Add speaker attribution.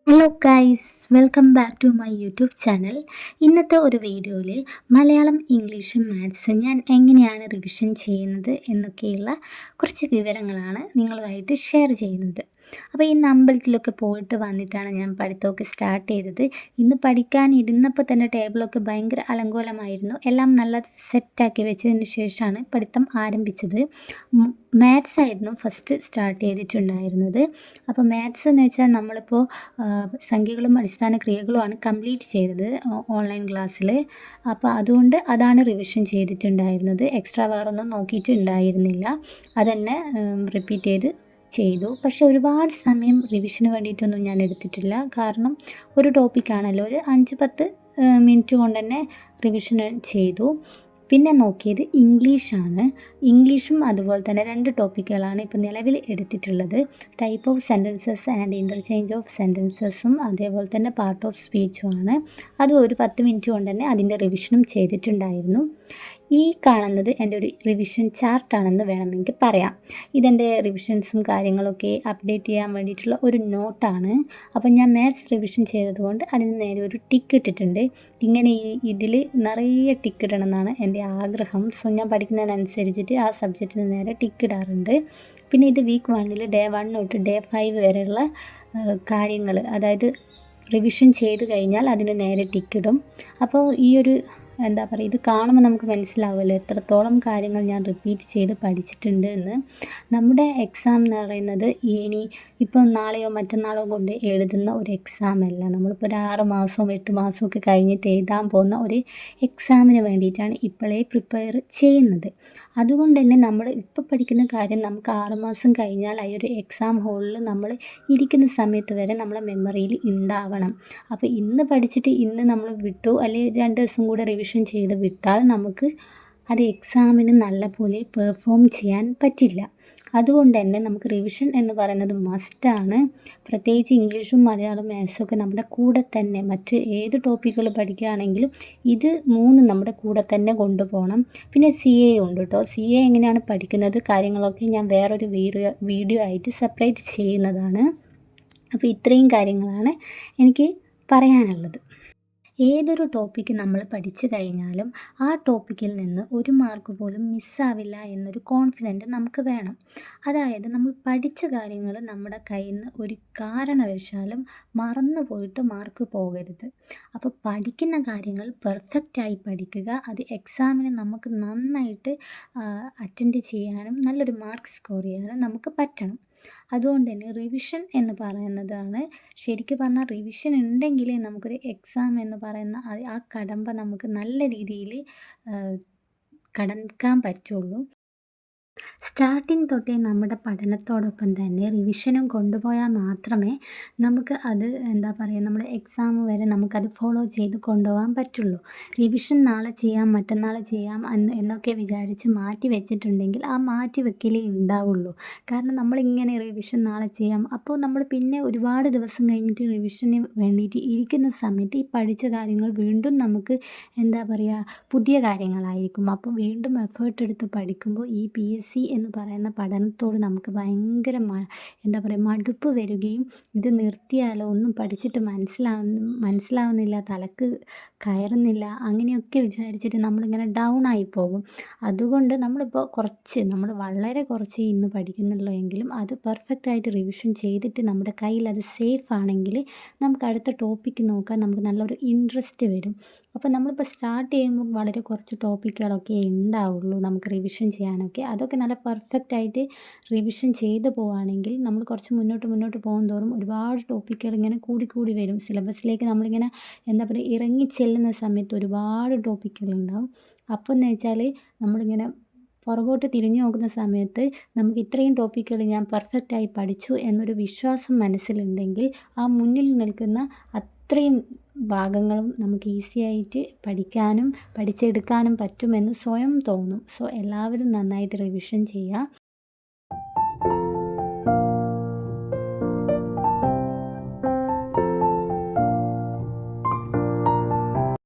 Speaker 1: Hello guys, welcome back to my YouTube channel. ഇന്നത്തെ ഒരു വീഡിയോയിൽ മലയാളം, ഇംഗ്ലീഷ്, മാത്സ് ഞാൻ എങ്ങനെയാണ് റിവിഷൻ ചെയ്യുന്നത് എന്നൊക്കെയുള്ള കുറച്ച് വിവരങ്ങളാണ് നിങ്ങളുമായിട്ട് ഷെയർ ചെയ്യുന്നത്. അപ്പോൾ ഇന്ന് അമ്പലത്തിലൊക്കെ പോയിട്ട് വന്നിട്ടാണ് ഞാൻ പഠിത്തമൊക്കെ സ്റ്റാർട്ട് ചെയ്തത്. ഇന്ന് പഠിക്കാൻ ഇരുന്നപ്പോൾ തന്നെ ടേബിളൊക്കെ ഭയങ്കര അലങ്കോലമായിരുന്നു. എല്ലാം നല്ല സെറ്റാക്കി വെച്ചതിന് ശേഷമാണ് പഠിത്തം ആരംഭിച്ചത്. മാത്സ് ആയിരുന്നു ഫസ്റ്റ് സ്റ്റാർട്ട് ചെയ്തിട്ടുണ്ടായിരുന്നത്. അപ്പോൾ മാത്സ് എന്ന് വെച്ചാൽ നമ്മളിപ്പോൾ സംഖ്യകളും അടിസ്ഥാന ക്രിയകളുമാണ് കംപ്ലീറ്റ് ചെയ്തത് ഓൺലൈൻ ക്ലാസ്സിൽ. അപ്പോൾ അതുകൊണ്ട് അതാണ് റിവിഷൻ ചെയ്തിട്ടുണ്ടായിരുന്നത്. എക്സ്ട്രാ വേറൊന്നും നോക്കിയിട്ടുണ്ടായിരുന്നില്ല. അതന്നെ റിപ്പീറ്റ് ചെയ്തു. പക്ഷേ ഒരുപാട് സമയം റിവിഷന് വേണ്ടിയിട്ടൊന്നും ഞാൻ എടുത്തിട്ടില്ല. കാരണം ഒരു ടോപ്പിക്കാണല്ലോ, ഒരു 5-10 മിനിറ്റ് കൊണ്ട് തന്നെ റിവിഷൻ ചെയ്തു. പിന്നെ നോക്കിയത് ഇംഗ്ലീഷാണ്. ഇംഗ്ലീഷും അതുപോലെ തന്നെ 2 ടോപ്പിക്കുകളാണ് ഇപ്പോൾ നിലവിൽ എടുത്തിട്ടുള്ളത്. Type of sentences and interchange of സെൻറ്റൻസസും അതേപോലെ തന്നെ പാർട്ട് ഓഫ് സ്പീച്ചുമാണ്. അതും ഒരു 10 മിനിറ്റ് കൊണ്ട് തന്നെ അതിൻ്റെ റിവിഷനും ചെയ്തിട്ടുണ്ടായിരുന്നു. ഈ കാണുന്നത് എൻ്റെ ഒരു റിവിഷൻ ചാർട്ടാണെന്ന് വേണമെങ്കിൽ പറയാം. ഇതെൻ്റെ റിവിഷൻസും കാര്യങ്ങളൊക്കെ അപ്ഡേറ്റ് ചെയ്യാൻ വേണ്ടിയിട്ടുള്ള ഒരു നോട്ടാണ്. അപ്പം ഞാൻ മാത്സ് റിവിഷൻ ചെയ്തതുകൊണ്ട് അതിന് നേരെ ഒരു ടിക്ക് ഇട്ടിട്ടുണ്ട്. ഇങ്ങനെ ഇതിൽ നിറയെ ടിക്ക് ഇടണം എന്നാണ് എൻ്റെ ആഗ്രഹം. സോ ഞാൻ പഠിക്കുന്നതിനനുസരിച്ചിട്ട് ആ സബ്ജക്റ്റിന് നേരെ ടിക്ക് ഇടാറുണ്ട്. പിന്നെ ഇത് വീക്ക് 1 ഡേ 1 തൊട്ട് ഡേ 5 വരെയുള്ള കാര്യങ്ങൾ, അതായത് റിവിഷൻ ചെയ്ത് കഴിഞ്ഞാൽ അതിന് നേരെ ടിക്കിടും. അപ്പോൾ ഈ ഒരു എന്താ പറയുക, ഇത് കാണുമ്പോൾ നമുക്ക് മനസ്സിലാവുമല്ലോ എത്രത്തോളം കാര്യങ്ങൾ ഞാൻ റിപ്പീറ്റ് ചെയ്ത് പഠിച്ചിട്ടുണ്ട് എന്ന്. നമ്മുടെ എക്സാം എന്ന് പറയുന്നത് ഇപ്പം നാളെയോ മറ്റന്നാളോ കൊണ്ട് എഴുതുന്ന ഒരു എക്സാം അല്ല. നമ്മളിപ്പോൾ ഒരു 6 മാസവും 8 മാസവും ഒക്കെ കഴിഞ്ഞിട്ട് എഴുതാൻ പോകുന്ന ഒരു എക്സാമിന് വേണ്ടിയിട്ടാണ് ഇപ്പോഴേ പ്രിപ്പയർ ചെയ്യുന്നത്. അതുകൊണ്ട് തന്നെ നമ്മൾ ഇപ്പോൾ പഠിക്കുന്ന കാര്യം നമുക്ക് 6 മാസം കഴിഞ്ഞാൽ ആ ഒരു എക്സാം ഹോളിൽ നമ്മൾ ഇരിക്കുന്ന സമയത്ത് വരെ നമ്മളെ മെമ്മറിയിൽ ഉണ്ടാവണം. അപ്പോൾ ഇന്ന് പഠിച്ചിട്ട് ഇന്ന് നമ്മൾ വിട്ടു, അല്ലെങ്കിൽ 2 ദിവസം കൂടെ റിവിഷൻ ചെയ്ത് വിട്ടാൽ നമുക്ക് അത് എക്സാമിന് നല്ലപോലെ പെർഫോം ചെയ്യാൻ പറ്റില്ല. അതുകൊണ്ട് തന്നെ നമുക്ക് റിവിഷൻ എന്ന് പറയുന്നത് മസ്റ്റാണ്. പ്രത്യേകിച്ച് ഇംഗ്ലീഷും മലയാളം മാത്സൊക്കെ നമ്മുടെ കൂടെ തന്നെ, മറ്റ് ഏത് ടോപ്പിക്കുകൾ പഠിക്കുകയാണെങ്കിലും ഇത് 3 നമ്മുടെ കൂടെ തന്നെ കൊണ്ടുപോകണം. പിന്നെ CA ഉണ്ട് കേട്ടോ. CA എങ്ങനെയാണ് പഠിക്കുന്നത് കാര്യങ്ങളൊക്കെ ഞാൻ വേറൊരു വീഡിയോ ആയിട്ട് സെപ്പറേറ്റ് ചെയ്യുന്നതാണ്. അപ്പോൾ ഇത്രയും കാര്യങ്ങളാണ് എനിക്ക് പറയാനുള്ളത്. ഏതൊരു ടോപ്പിക്ക് നമ്മൾ പഠിച്ചു കഴിഞ്ഞാലും ആ ടോപ്പിക്കിൽ നിന്ന് ഒരു മാർക്ക് പോലും മിസ്സാവില്ല എന്നൊരു കോൺഫിഡൻറ്റ് നമുക്ക് വേണം. അതായത് നമ്മൾ പഠിച്ച കാര്യങ്ങൾ നമ്മുടെ കയ്യിൽ നിന്ന് ഒരു കാരണവശാലും മറന്നു പോയിട്ട് മാർക്ക് പോകരുത്. അപ്പോൾ പഠിക്കുന്ന കാര്യങ്ങൾ പെർഫെക്റ്റായി പഠിക്കുക. അത് എക്സാമിന് നമുക്ക് നന്നായിട്ട് അറ്റൻഡ് ചെയ്യാനും നല്ലൊരു മാർക്ക് സ്കോർ ചെയ്യാനും നമുക്ക് പറ്റണം. അതുകൊണ്ട് തന്നെ റിവിഷൻ എന്ന് പറയുന്നതാണ്, ശരിക്കും പറഞ്ഞാൽ റിവിഷൻ ഉണ്ടെങ്കിലേ നമുക്കൊരു എക്സാം എന്ന് പറയുന്ന ആ കടമ്പ നമുക്ക് നല്ല രീതിയിൽ കടക്കാൻ പറ്റുള്ളൂ. സ്റ്റാർട്ടിങ് തൊട്ടേ നമ്മുടെ പഠനത്തോടൊപ്പം തന്നെ റിവിഷനും കൊണ്ടുപോയാൽ മാത്രമേ നമുക്ക് അത് എന്താ പറയുക, നമ്മുടെ എക്സാം വരെ നമുക്കത് ഫോളോ ചെയ്ത് കൊണ്ടുപോകാൻ പറ്റുള്ളൂ. റിവിഷൻ നാളെ ചെയ്യാം മറ്റന്നാൾ ചെയ്യാം എന്നൊക്കെ വിചാരിച്ച് മാറ്റി വെച്ചിട്ടുണ്ടെങ്കിൽ ആ മാറ്റി വെക്കലേ ഉണ്ടാവുള്ളൂ. കാരണം നമ്മളിങ്ങനെ റിവിഷൻ നാളെ ചെയ്യാം, അപ്പോൾ നമ്മൾ പിന്നെ ഒരുപാട് ദിവസം കഴിഞ്ഞിട്ട് റിവിഷന് വേണ്ടിയിട്ട് ഇരിക്കുന്ന സമയത്ത് ഈ പഠിച്ച കാര്യങ്ങൾ വീണ്ടും നമുക്ക് എന്താ പറയുക, പുതിയ കാര്യങ്ങളായിരിക്കും. അപ്പോൾ വീണ്ടും എഫേർട്ട് എടുത്ത് പഠിക്കുമ്പോൾ ഈ PSC എന്ന് പറയുന്ന പഠനത്തോട് നമുക്ക് ഭയങ്കര എന്താ പറയുക, മടുപ്പ് വരികയും ഇത് നിർത്തിയാലോ, ഒന്നും പഠിച്ചിട്ട് മനസ്സിലാവുന്നില്ല, തലക്ക് കയറുന്നില്ല, അങ്ങനെയൊക്കെ വിചാരിച്ചിട്ട് നമ്മളിങ്ങനെ ഡൗൺ ആയി പോകും. അതുകൊണ്ട് നമ്മളിപ്പോൾ നമ്മൾ വളരെ കുറച്ച് ഇന്ന് പഠിക്കുന്നുള്ളൂ എങ്കിലും അത് പെർഫെക്റ്റായിട്ട് റിവിഷൻ ചെയ്തിട്ട് നമ്മുടെ കയ്യിൽ അത് സേഫ് ആണെങ്കിൽ നമുക്ക് അടുത്ത ടോപ്പിക്ക് നോക്കാൻ നമുക്ക് നല്ലൊരു ഇൻട്രസ്റ്റ് വരും. അപ്പോൾ നമ്മളിപ്പോൾ സ്റ്റാർട്ട് ചെയ്യുമ്പോൾ വളരെ കുറച്ച് ടോപ്പിക്കുകളൊക്കെ ഉണ്ടാവുള്ളൂ നമുക്ക് റിവിഷൻ ചെയ്യാനൊക്കെ. അതൊക്കെ നല്ല പെർഫെക്റ്റായിട്ട് റിവിഷൻ ചെയ്ത് പോവുകയാണെങ്കിൽ നമ്മൾ കുറച്ച് മുന്നോട്ട് പോകും തോറും ഒരുപാട് ടോപ്പിക്കുകൾ ഇങ്ങനെ കൂടി വരും. സിലബസിലേക്ക് നമ്മളിങ്ങനെ എന്താ പറയുക, ഇറങ്ങി ചെല്ലുന്ന സമയത്ത് ഒരുപാട് ടോപ്പിക്കുകളുണ്ടാവും. അപ്പോൾ എന്ന് വെച്ചാൽ നമ്മളിങ്ങനെ പുറകോട്ട് തിരിഞ്ഞു നോക്കുന്ന സമയത്ത് നമുക്ക് ഇത്രയും ടോപ്പിക്കുകൾ ഞാൻ പെർഫെക്റ്റായി പഠിച്ചു എന്നൊരു വിശ്വാസം മനസ്സിലുണ്ടെങ്കിൽ ആ മുന്നിൽ നിൽക്കുന്ന അത്രയും ഭാഗങ്ങളും നമുക്ക് ഈസി ആയിട്ട് പഠിക്കാനും പഠിച്ചെടുക്കാനും പറ്റുമെന്ന് സ്വയം തോന്നും. സോ എല്ലാവരും നന്നായിട്ട് റിവിഷൻ ചെയ്യുക.